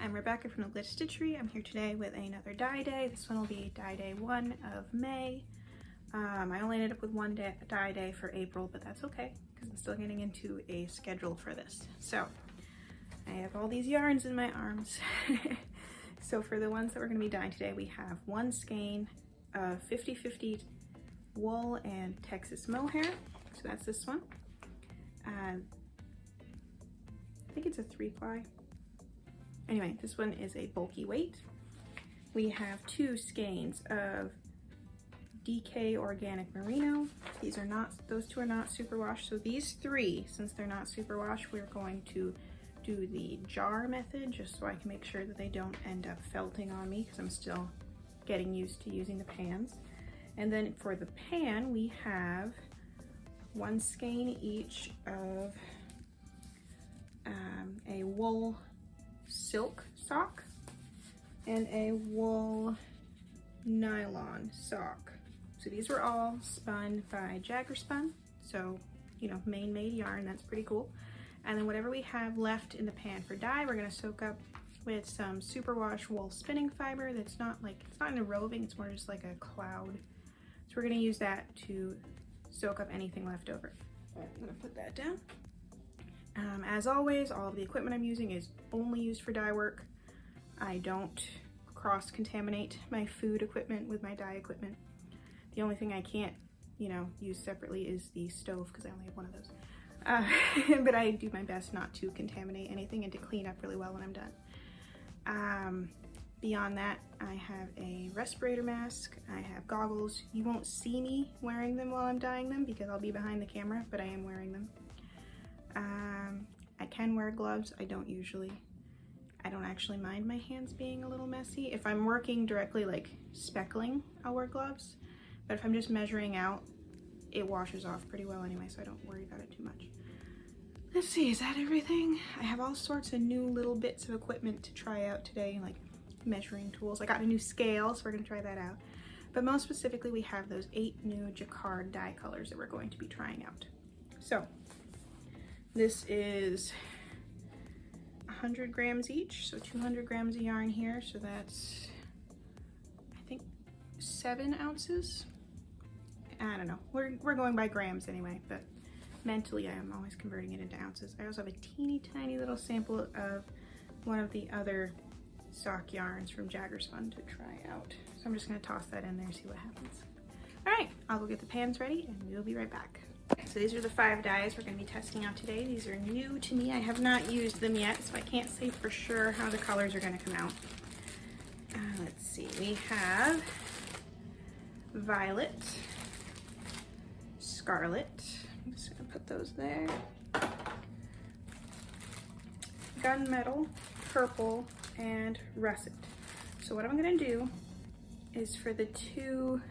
I'm Rebecca from the Glitch Stitchery. I'm here today with another dye day. This one will be dye day 1 of May. I only ended up with one dye day for April, but that's okay because I'm still getting into a schedule for this. So I have all these yarns in my arms. So for the ones that we're going to be dyeing today, we have one skein of 50/50 wool and Texas mohair. So that's this one. I think it's a 3-ply. Anyway, this one is a bulky weight. We have 2 skeins of DK organic merino. Those two are not superwash. So these 3, since they're not superwash, we're going to do the jar method just so I can make sure that they don't end up felting on me because I'm still getting used to using the pans. And then for the pan, we have 1 skein each of a wool silk sock and a wool nylon sock. So these were all spun by Jaquard, so you know, Maine made yarn. That's pretty cool. And then whatever we have left in the pan for dye, we're going to soak up with some superwash wool spinning fiber. That's not like, it's not in a roving, it's more just like a cloud. So we're going to use that to soak up anything left over. All right, I'm going to put that down. As always, all of the equipment I'm using is only used for dye work. I don't cross-contaminate my food equipment with my dye equipment. The only thing I can't, you know, use separately is the stove because I only have one of those. But I do my best not to contaminate anything and to clean up really well when I'm done. Beyond that, I have a respirator mask. I have goggles. You won't see me wearing them while I'm dyeing them because I'll be behind the camera, but I am wearing them. I can wear gloves. I don't usually. I don't actually mind my hands being a little messy. If I'm working directly like speckling, I'll wear gloves. But if I'm just measuring out, it washes off pretty well anyway, so I don't worry about it too much. Let's see, is that everything? I have all sorts of new little bits of equipment to try out today, like measuring tools. I got a new scale, so we're gonna try that out. But most specifically, we have those 8 new Jaquard dye colors that we're going to be trying out. So this is 100 grams each, so 200 grams of yarn here. So that's, I think, 7 ounces. I don't know, we're going by grams anyway, but mentally I am always converting it into ounces. I also have a teeny tiny little sample of one of the other sock yarns from Jaquard to try out. So I'm just gonna toss that in there and see what happens. All right, I'll go get the pans ready and we'll be right back. So these are the 5 dyes we're going to be testing out today. These are new to me. I have not used them yet, so I can't say for sure how the colors are going to come out. Let's see. We have violet, scarlet. I'm just going to put those there. Gunmetal, purple, and russet. So what I'm going to do is for the 2,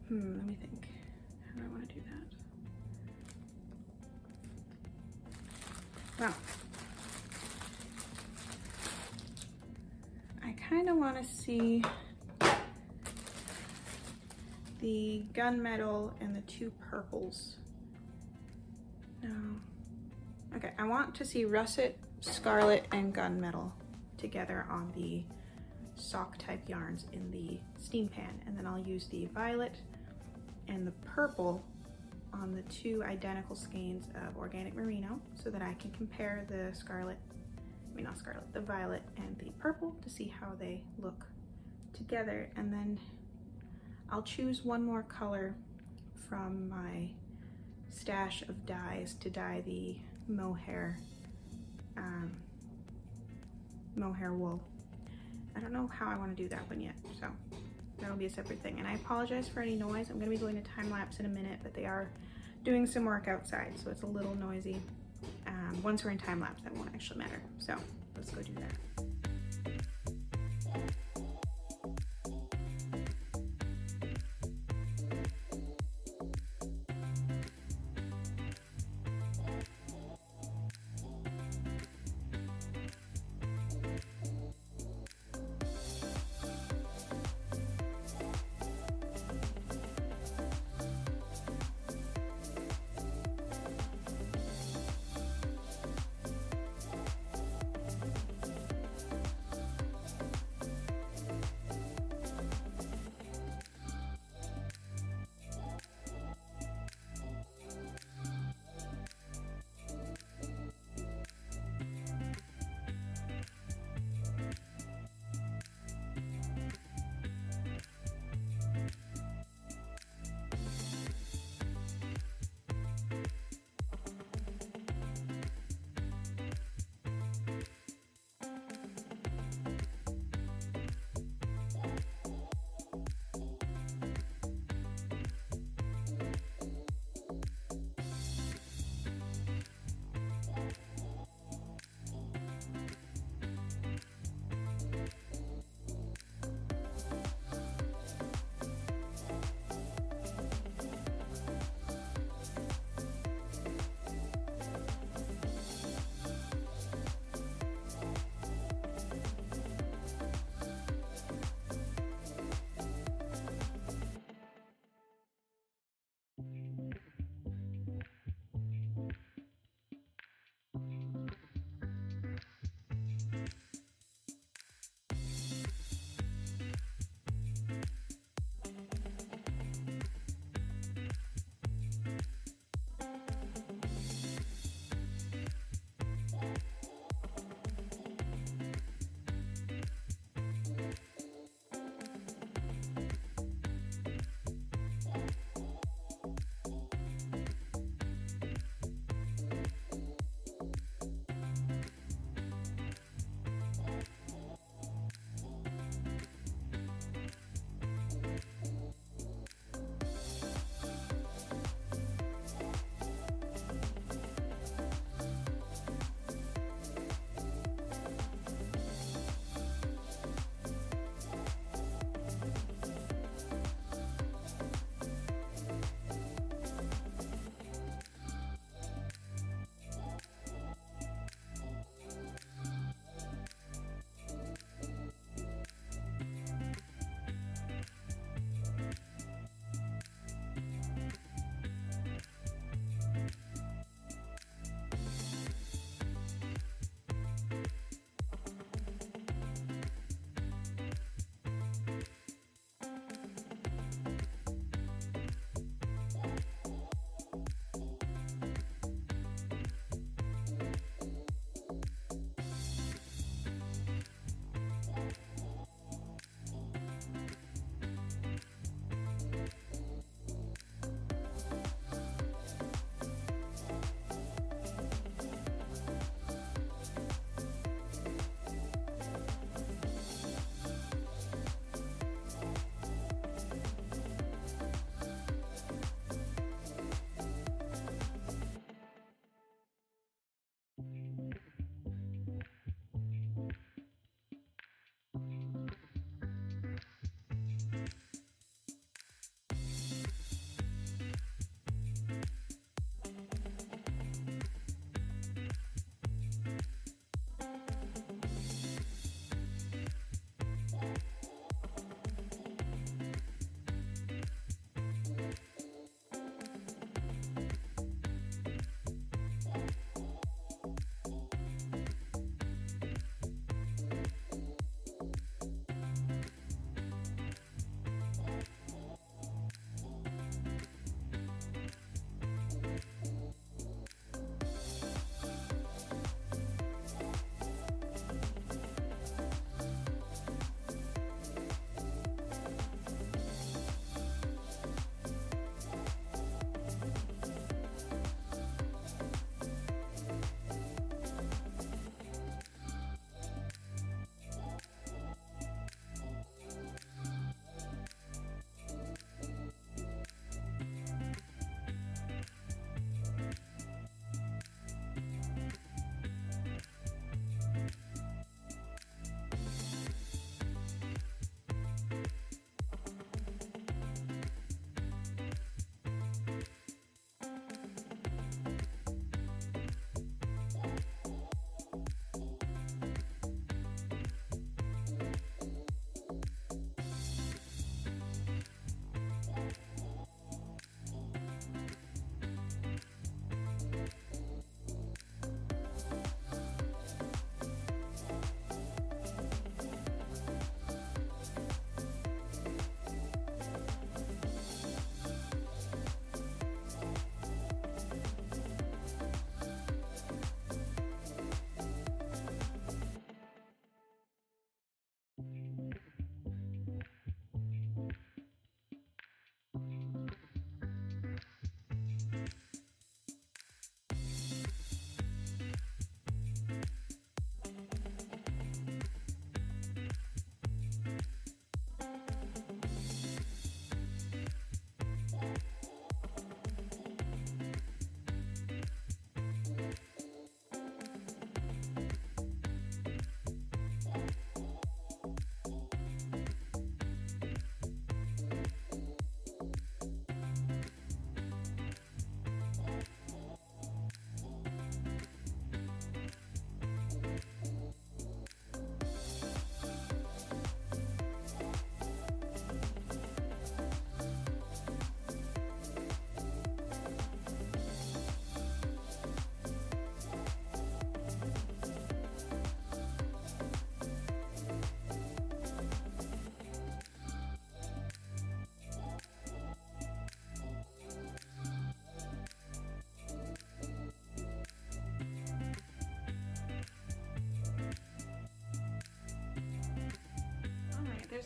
let me think. How do I want to do that? Well, I kind of want to see the gunmetal and the 2 purples. No. Okay, I want to see russet, scarlet, and gunmetal together on the sock type yarns in the steam pan, and then I'll use the violet and the purple on the 2 identical skeins of organic merino so that I can compare the the violet and the purple to see how they look together. And then I'll choose one more color from my stash of dyes to dye the mohair wool. I don't know how I want to do that one yet, so that'll be a separate thing. And I apologize for any noise. I'm going to be going to time lapse in a minute, but they are doing some work outside, so it's a little noisy. Once we're in time lapse, that won't actually matter. So let's go do that.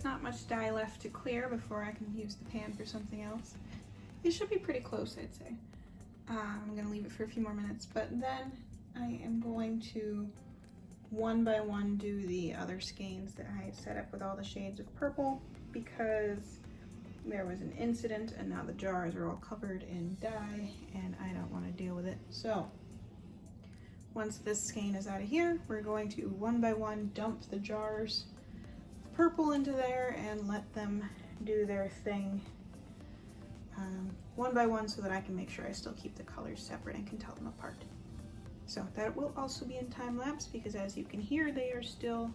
there's not much dye left to clear before I can use the pan for something else. It should be pretty close, I'd say. I'm gonna leave it for a few more minutes, but then I am going to one by one do the other skeins that I had set up with all the shades of purple, because there was an incident and now the jars are all covered in dye and I don't want to deal with it. So once this skein is out of here, we're going to one by one dump the jars of purple into there and let them do their thing one by one, so that I can make sure I still keep the colors separate and can tell them apart. So that will also be in time lapse, because as you can hear, they are still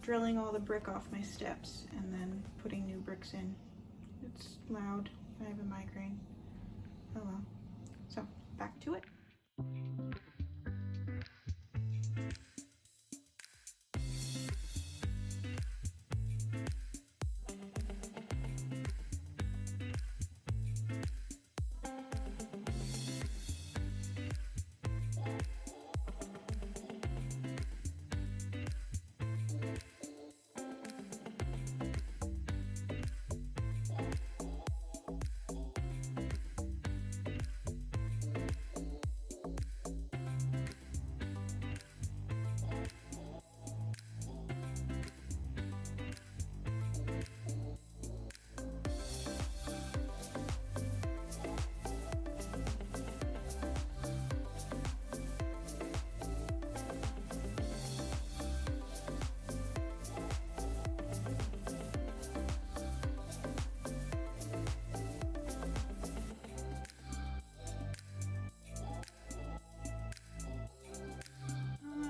drilling all the brick off my steps and then putting new bricks in. It's loud. I have a migraine. Oh well. So back to it.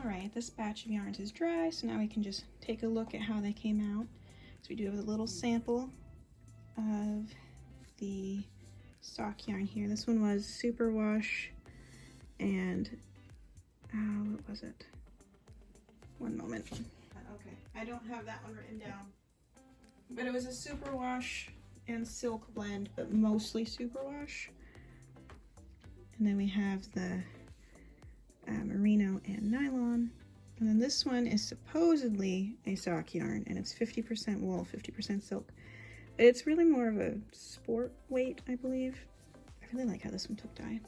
Alright, this batch of yarns is dry, so now we can just take a look at how they came out. So we do have a little sample of the stock yarn here. This one was superwash and, what was it? One moment. Okay, I don't have that one written down. But it was a superwash and silk blend, but mostly superwash. And then we have the merino and nylon, and then this one is supposedly a sock yarn, and it's 50% wool, 50% silk. It's really more of a sport weight, I believe. I really like how this one took dye.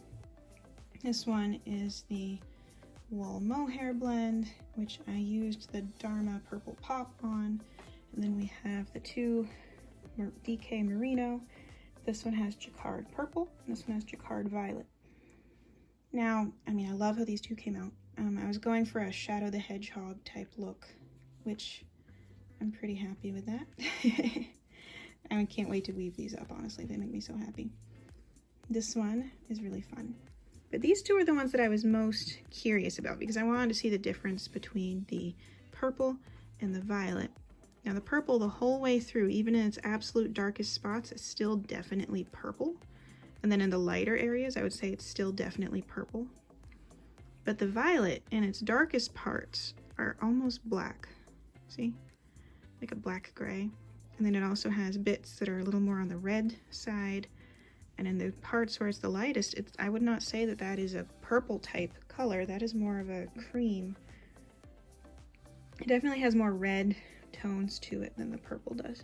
This one is the wool mohair blend, which I used the Dharma purple pop on, and then we have the two DK merino. This one has Jaquard purple, and this one has Jaquard violet. Now, I mean, I love how these two came out. I was going for a Shadow the Hedgehog type look, which I'm pretty happy with that. I can't wait to weave these up, honestly. They make me so happy. This one is really fun. But these two are the ones that I was most curious about, because I wanted to see the difference between the purple and the violet. Now, the purple the whole way through, even in its absolute darkest spots, is still definitely purple. And then in the lighter areas, I would say it's still definitely purple. But the violet in its darkest parts are almost black. See? Like a black gray. And then it also has bits that are a little more on the red side. And in the parts where it's the lightest, I would not say that that is a purple type color. That is more of a cream. It definitely has more red tones to it than the purple does.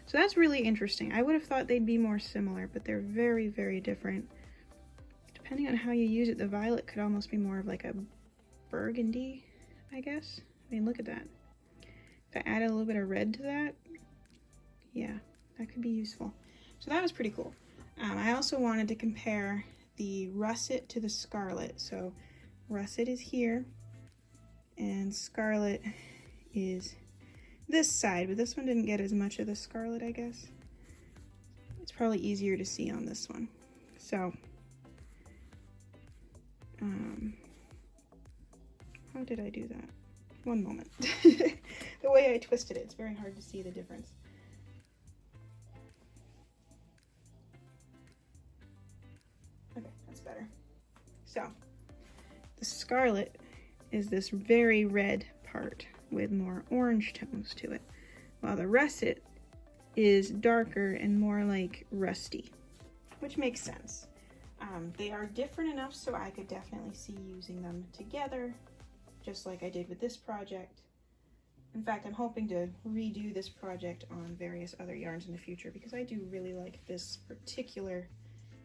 So that's really interesting. I would have thought they'd be more similar, but they're very, very different. Depending on how you use it, the violet could almost be more of like a burgundy, I guess. I mean, look at that. If I added a little bit of red to that, yeah, that could be useful. So that was pretty cool. I also wanted to compare the russet to the scarlet. So russet is here, and scarlet is this side, but this one didn't get as much of the scarlet, I guess. It's probably easier to see on this one. So, how did I do that? One moment. The way I twisted it, it's very hard to see the difference. Okay, that's better. So, the scarlet is this very red part with more orange tones to it, while the russet is darker and more like rusty, which makes sense. They are different enough so I could definitely see using them together, just like I did with this project. In fact, I'm hoping to redo this project on various other yarns in the future because I do really like this particular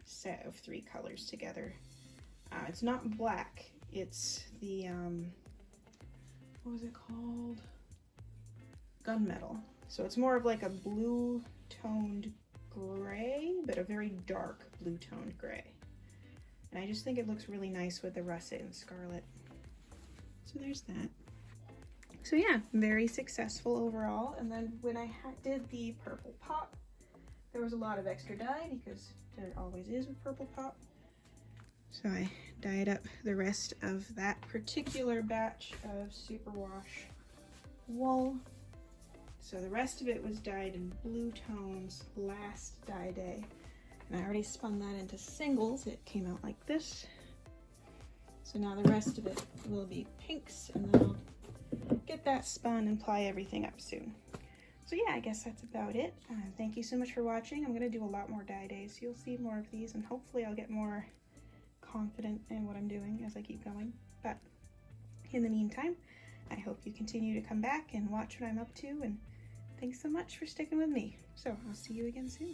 set of 3 colors together. It's not black, it's the, what was it called? Gunmetal. So it's more of like a blue toned gray, but a very dark blue toned gray. And I just think it looks really nice with the russet and scarlet. So there's that. So yeah, very successful overall. And then when I did the purple pop, there was a lot of extra dye because there always is with purple pop. So I dyed up the rest of that particular batch of superwash wool. So the rest of it was dyed in blue tones last dye day. And I already spun that into singles. It came out like this. So now the rest of it will be pinks, and then I'll get that spun and ply everything up soon. So yeah, I guess that's about it. Thank you so much for watching. I'm gonna do a lot more dye days. You'll see more of these, and hopefully I'll get more confident in what I'm doing as I keep going. But in the meantime, I hope you continue to come back and watch what I'm up to, and thanks so much for sticking with me. So I'll see you again soon.